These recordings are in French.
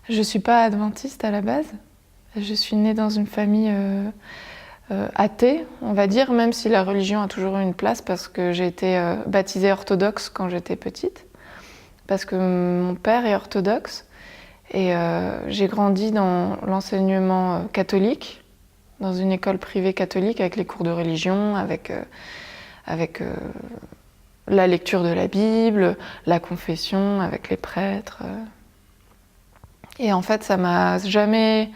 Je suis pas adventiste à la base. Je suis née dans une famille athée, on va dire, même si la religion a toujours eu une place parce que j'ai été baptisée orthodoxe quand j'étais petite, parce que mon père est orthodoxe et j'ai grandi dans l'enseignement catholique, dans une école privée catholique avec les cours de religion, avec la lecture de la Bible, la confession avec les prêtres. Et en fait, ça m'a jamais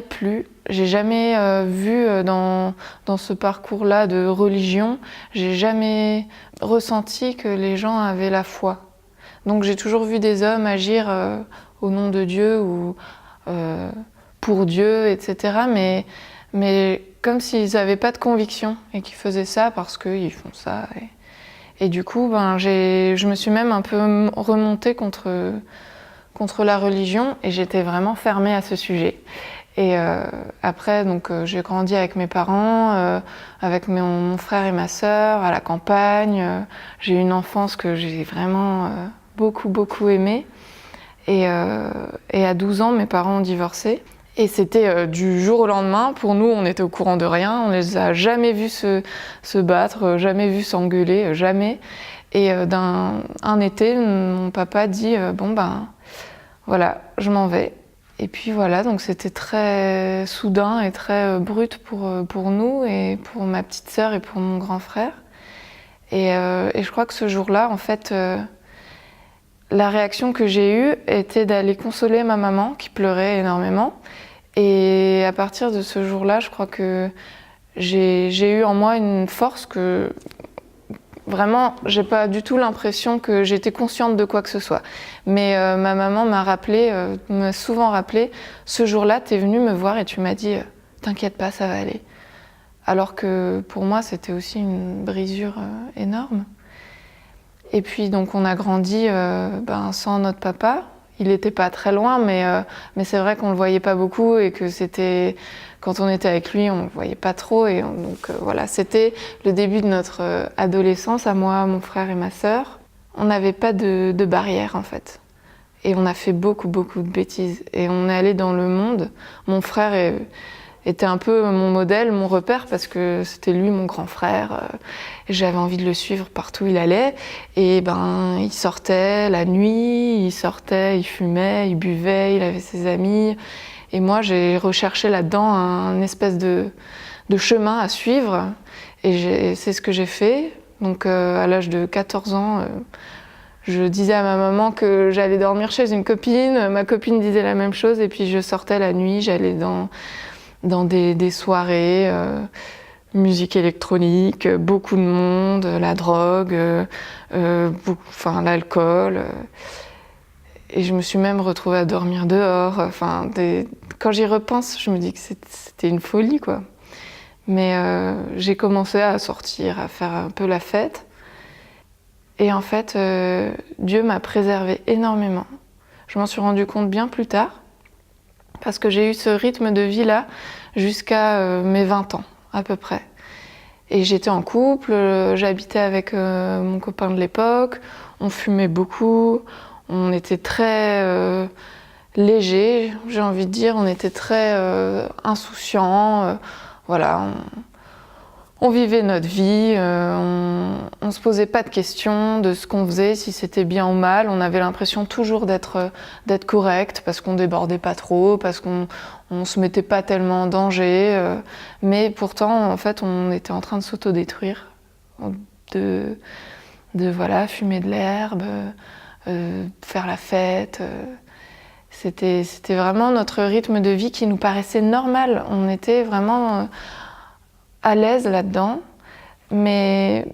plu. J'ai jamais vu dans ce parcours-là de religion, j'ai jamais ressenti que les gens avaient la foi. Donc j'ai toujours vu des hommes agir au nom de Dieu ou pour Dieu, etc. Mais comme s'ils n'avaient pas de conviction et qu'ils faisaient ça parce qu'ils font ça. Et du coup, je me suis même un peu remontée contre la religion et j'étais vraiment fermée à ce sujet. Et après, j'ai grandi avec mes parents, avec mon frère et ma sœur, à la campagne. J'ai eu une enfance que j'ai vraiment beaucoup aimée. Et à 12 ans, mes parents ont divorcé. Et c'était du jour au lendemain. Pour nous, on était au courant de rien. On les a jamais vus se battre, jamais vus s'engueuler, jamais. Et un été, mon papa dit voilà, je m'en vais. Et puis voilà, donc c'était très soudain et très brut pour nous et pour ma petite sœur et pour mon grand frère. Et je crois que ce jour-là, en fait, la réaction que j'ai eue était d'aller consoler ma maman qui pleurait énormément. Et à partir de ce jour-là, je crois que j'ai eu en moi une force que vraiment, j'ai pas du tout l'impression que j'étais consciente de quoi que ce soit. Mais ma maman m'a souvent rappelé, ce jour-là, t'es venue me voir et tu m'as dit t'inquiète pas, ça va aller. Alors que pour moi, c'était aussi une brisure énorme. Et puis donc on a grandi sans notre papa. Il n'était pas très loin, mais c'est vrai qu'on le voyait pas beaucoup et que c'était quand on était avec lui, on le voyait pas trop. Et voilà, c'était le début de notre adolescence à moi, mon frère et ma sœur. On n'avait pas de barrière en fait. Et on a fait beaucoup de bêtises. Et on est allé dans le monde. Mon frère était un peu mon modèle, mon repère, parce que c'était lui mon grand frère. Et j'avais envie de le suivre partout où il allait. Et il sortait la nuit, il fumait, il buvait, il avait ses amis. Et moi, j'ai recherché là-dedans un espèce de chemin à suivre. Et c'est ce que j'ai fait. Donc à l'âge de 14 ans, je disais à ma maman que j'allais dormir chez une copine. Ma copine disait la même chose. Et puis je sortais la nuit, j'allais dans des soirées, musique électronique, beaucoup de monde, la drogue, l'alcool. Et je me suis même retrouvée à dormir dehors. Quand j'y repense, je me dis que c'était une folie, quoi. Mais j'ai commencé à sortir, à faire un peu la fête. Et en fait, Dieu m'a préservée énormément. Je m'en suis rendu compte bien plus tard. Parce que j'ai eu ce rythme de vie-là jusqu'à mes 20 ans, à peu près. Et j'étais en couple, j'habitais avec mon copain de l'époque, on fumait beaucoup, on était très légers, j'ai envie de dire, on était très insouciants. Voilà, on vivait notre vie, on se posait pas de questions de ce qu'on faisait, si c'était bien ou mal. On avait l'impression toujours d'être correct parce qu'on débordait pas trop, parce qu'on se mettait pas tellement en danger. Mais pourtant, en fait, on était en train de s'autodétruire, de fumer de l'herbe, faire la fête. C'était vraiment notre rythme de vie qui nous paraissait normal. On était vraiment à l'aise là-dedans, mais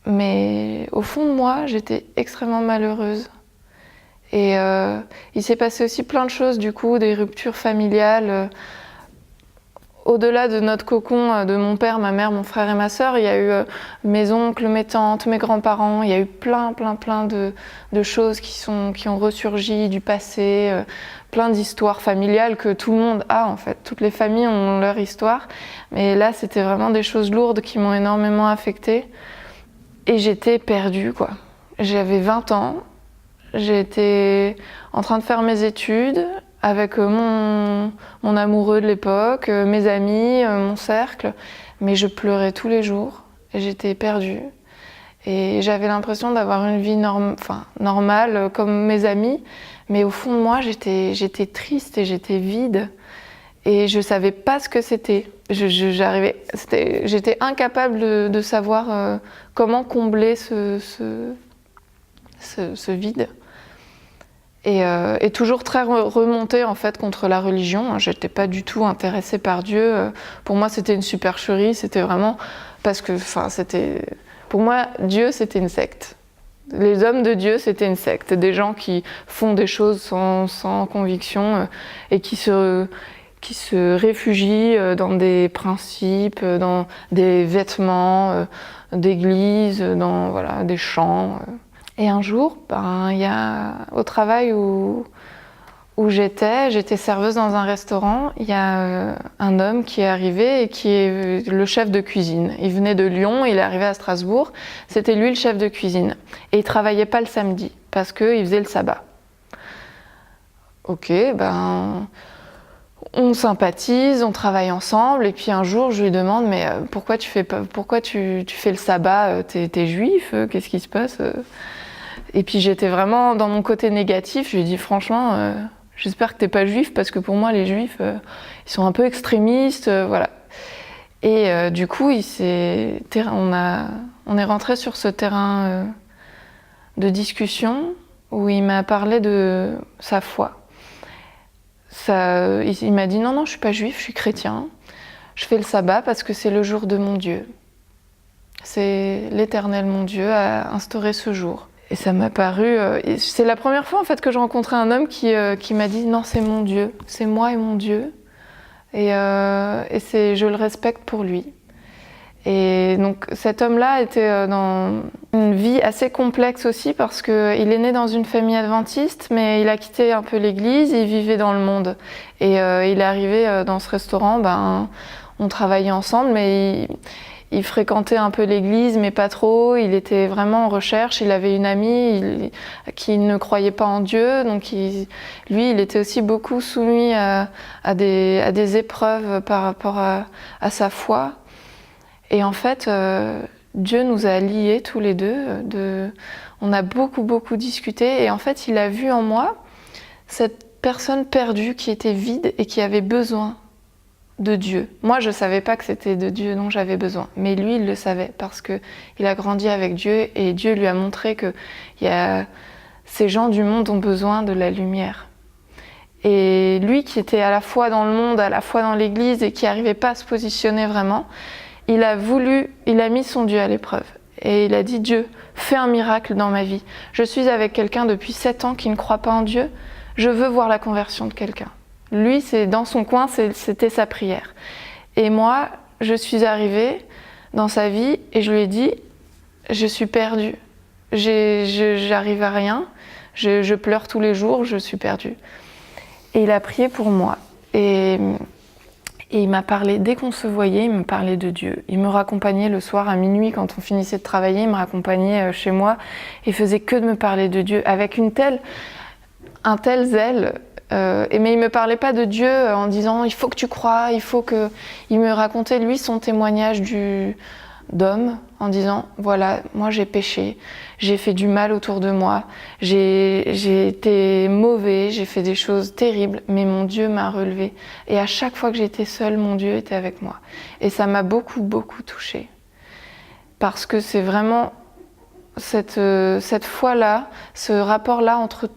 au fond de moi, j'étais extrêmement malheureuse. Et il s'est passé aussi plein de choses, du coup, des ruptures familiales. Au-delà de notre cocon, de mon père, ma mère, mon frère et ma sœur, il y a eu mes oncles, mes tantes, mes grands-parents. Il y a eu plein de choses qui ont ressurgi du passé, plein d'histoires familiales que tout le monde a en fait. Toutes les familles ont leur histoire. Mais là, c'était vraiment des choses lourdes qui m'ont énormément affectée. Et j'étais perdue, quoi. J'avais 20 ans. J'étais en train de faire mes études avec mon amoureux de l'époque, mes amis, mon cercle, mais je pleurais tous les jours et j'étais perdue. Et j'avais l'impression d'avoir une vie normale comme mes amis, mais au fond de moi, j'étais triste et j'étais vide. Et je savais pas ce que c'était. J'étais incapable de savoir comment combler ce vide. Et toujours très remontée en fait contre la religion. J'étais pas du tout intéressée par Dieu. Pour moi, c'était une supercherie. C'était vraiment parce que, pour moi, Dieu, c'était une secte. Les hommes de Dieu, c'était une secte. Des gens qui font des choses sans conviction et qui se réfugient dans des principes, dans des vêtements d'église, dans des chants. Et un jour, il y a au travail où j'étais serveuse dans un restaurant, il y a un homme qui est arrivé et qui est le chef de cuisine. Il venait de Lyon, il est arrivé à Strasbourg, c'était lui le chef de cuisine. Et il travaillait pas le samedi, parce qu'il faisait le sabbat. Ok, on sympathise, on travaille ensemble, et puis un jour je lui demande mais pourquoi tu fais le sabbat, t'es juif, qu'est-ce qui se passe? Et puis j'étais vraiment dans mon côté négatif, je lui ai dit franchement j'espère que t'es pas juif parce que pour moi les juifs ils sont un peu extrémistes, voilà. Et du coup on est rentré sur ce terrain de discussion où il m'a parlé de sa foi. Il m'a dit non, je suis pas juif, je suis chrétien. Je fais le sabbat parce que c'est le jour de mon Dieu. C'est l'Éternel, mon Dieu, a instauré ce jour. Et ça m'a paru... c'est la première fois en fait que je rencontrais un homme qui m'a dit non, c'est mon Dieu, c'est moi et mon Dieu. Et je le respecte pour lui. Et donc cet homme-là était dans une vie assez complexe aussi parce qu'il est né dans une famille adventiste, mais il a quitté un peu l'église, il vivait dans le monde. Et il est arrivé dans ce restaurant, on travaillait ensemble, mais il fréquentait un peu l'église, mais pas trop. Il était vraiment en recherche, il avait une amie qui ne croyait pas en Dieu, donc il était aussi beaucoup soumis à des épreuves par rapport à sa foi. Et en fait, Dieu nous a liés tous les deux. On a beaucoup discuté. Et en fait, il a vu en moi cette personne perdue qui était vide et qui avait besoin de Dieu. Moi, je ne savais pas que c'était de Dieu dont j'avais besoin. Mais lui, il le savait parce qu'il a grandi avec Dieu et Dieu lui a montré que ces gens du monde ont besoin de la lumière. Et lui qui était à la fois dans le monde, à la fois dans l'église et qui n'arrivait pas à se positionner vraiment, il a mis son Dieu à l'épreuve. Et il a dit, Dieu, fais un miracle dans ma vie. Je suis avec quelqu'un depuis 7 ans qui ne croit pas en Dieu. Je veux voir la conversion de quelqu'un. Lui, dans son coin, c'était sa prière. Et moi, je suis arrivée dans sa vie et je lui ai dit, je suis perdue. J'arrive à rien. Je pleure tous les jours, je suis perdue. Et il a prié pour moi. Et il m'a parlé, dès qu'on se voyait, il me parlait de Dieu. Il me raccompagnait le soir à minuit quand on finissait de travailler, il me raccompagnait chez moi et faisait que de me parler de Dieu avec un tel zèle. Mais il me parlait pas de Dieu en disant il faut que tu crois, il me racontait lui son témoignage d'homme en disant voilà, moi j'ai péché, j'ai fait du mal autour de moi, j'ai été mauvais, j'ai fait des choses terribles, mais mon Dieu m'a relevé. Et à chaque fois que j'étais seule, mon Dieu était avec moi. Et ça m'a beaucoup touchée. Parce que c'est vraiment cette foi-là, ce rapport-là entre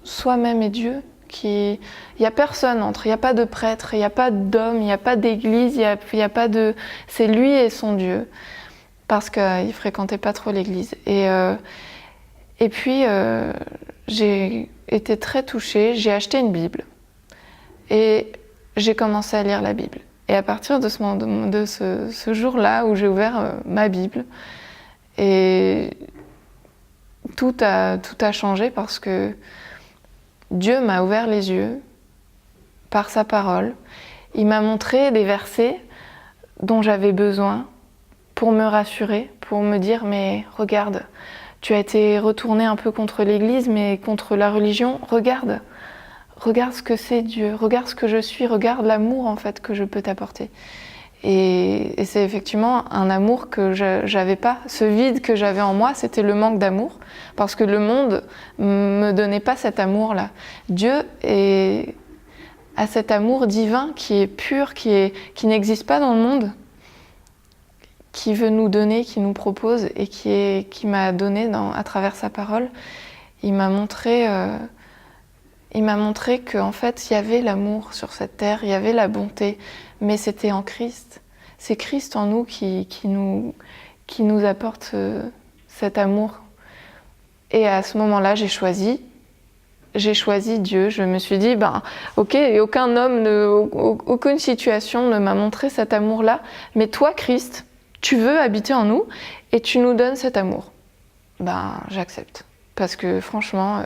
soi-même et Dieu, il n'y a personne entre, il n'y a pas de prêtre, il n'y a pas d'homme, il n'y a pas d'église, il y a pas de... C'est lui et son Dieu, parce qu'il ne fréquentait pas trop l'église. Et puis, j'ai été très touchée, j'ai acheté une Bible et j'ai commencé à lire la Bible. Et à partir de ce jour-là où j'ai ouvert ma Bible, et tout a changé parce que Dieu m'a ouvert les yeux par sa parole. Il m'a montré des versets dont j'avais besoin pour me rassurer, pour me dire mais regarde, tu as été retourné un peu contre l'Église, mais contre la religion. Regarde ce que c'est Dieu, regarde ce que je suis, regarde l'amour en fait que je peux t'apporter. Et c'est effectivement un amour que j'avais pas. Ce vide que j'avais en moi, c'était le manque d'amour, parce que le monde me donnait pas cet amour-là. Dieu a cet amour divin qui est pur, qui n'existe pas dans le monde, qui veut nous donner, qui nous propose et qui m'a donné à travers sa parole. Il m'a montré qu'en fait, il y avait l'amour sur cette terre, il y avait la bonté, mais c'était en Christ. C'est Christ en nous qui nous apporte cet amour. Et à ce moment-là, j'ai choisi Dieu. Je me suis dit, ok, aucun homme, aucune situation ne m'a montré cet amour-là, mais toi, Christ, tu veux habiter en nous et tu nous donnes cet amour. J'accepte. Parce que franchement,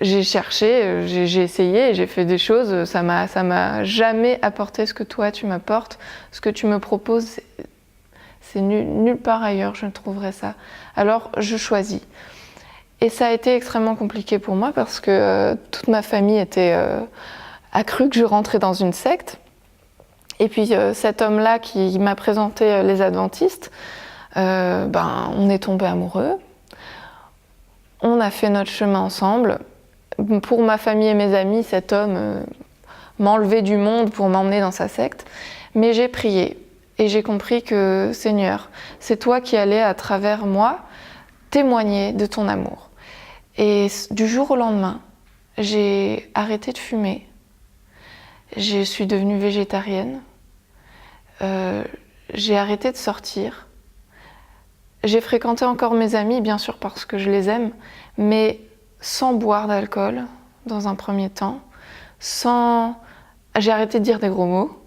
j'ai cherché, j'ai essayé, j'ai fait des choses, ça m'a jamais apporté ce que toi tu m'apportes, ce que tu me proposes, c'est nulle part ailleurs je ne trouverai ça. Alors je choisis. Et ça a été extrêmement compliqué pour moi parce que toute ma famille a cru que je rentrais dans une secte. Et puis cet homme-là qui m'a présenté les adventistes, on est tombés amoureux. On a fait notre chemin ensemble. Pour ma famille et mes amis, cet homme m'enlevait du monde pour m'emmener dans sa secte. Mais j'ai prié et j'ai compris que, Seigneur, c'est toi qui allais à travers moi témoigner de ton amour. Et du jour au lendemain, j'ai arrêté de fumer. Je suis devenue végétarienne. J'ai arrêté de sortir. J'ai fréquenté encore mes amis, bien sûr, parce que je les aime, mais sans boire d'alcool, dans un premier temps. J'ai arrêté de dire des gros mots.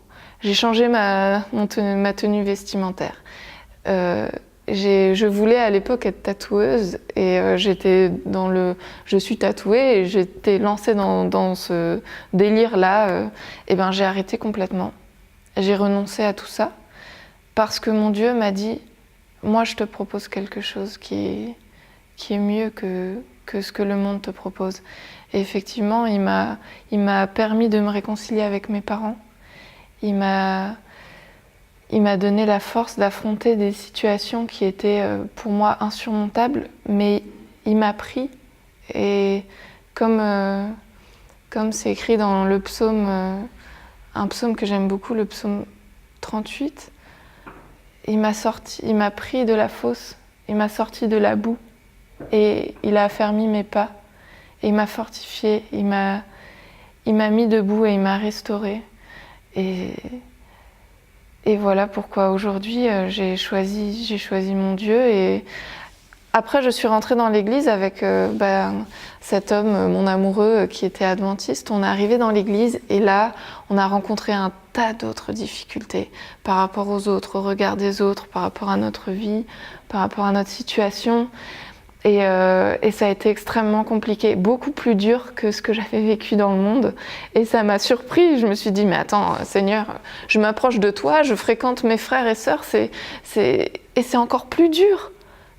J'ai changé ma tenue vestimentaire. Je voulais à l'époque être tatoueuse et je suis tatouée et j'étais lancée dans ce délire-là. J'ai arrêté complètement. J'ai renoncé à tout ça parce que mon Dieu m'a dit « Moi, je te propose quelque chose qui est mieux que ce que le monde te propose. » Et effectivement, il m'a permis de me réconcilier avec mes parents. Il m'a donné la force d'affronter des situations qui étaient pour moi insurmontables, mais il m'a pris. Et comme c'est écrit dans le psaume, un psaume que j'aime beaucoup, le psaume 38, il m'a pris de la fosse, il m'a sorti de la boue et il a affermi mes pas. Et il m'a fortifié, il m'a mis debout et il m'a restauré. Et voilà pourquoi aujourd'hui j'ai choisi mon Dieu. Et après je suis rentrée dans l'église avec cet homme, mon amoureux, qui était adventiste. On est arrivé dans l'église et là on a rencontré un tas d'autres difficultés par rapport aux autres, au regard des autres, par rapport à notre vie, par rapport à notre situation. Et ça a été extrêmement compliqué, beaucoup plus dur que ce que j'avais vécu dans le monde. Et ça m'a surpris, je me suis dit, mais attends, Seigneur, je m'approche de toi, je fréquente mes frères et sœurs, et c'est encore plus dur.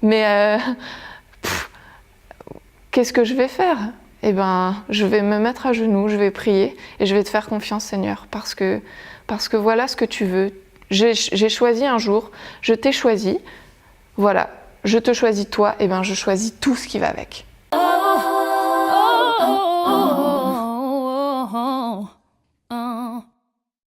Mais qu'est-ce que je vais faire ? Je vais me mettre à genoux, je vais prier, et je vais te faire confiance, Seigneur, parce que voilà ce que tu veux. J'ai choisi un jour, je t'ai choisi, voilà. Je te choisis toi, je choisis tout ce qui va avec.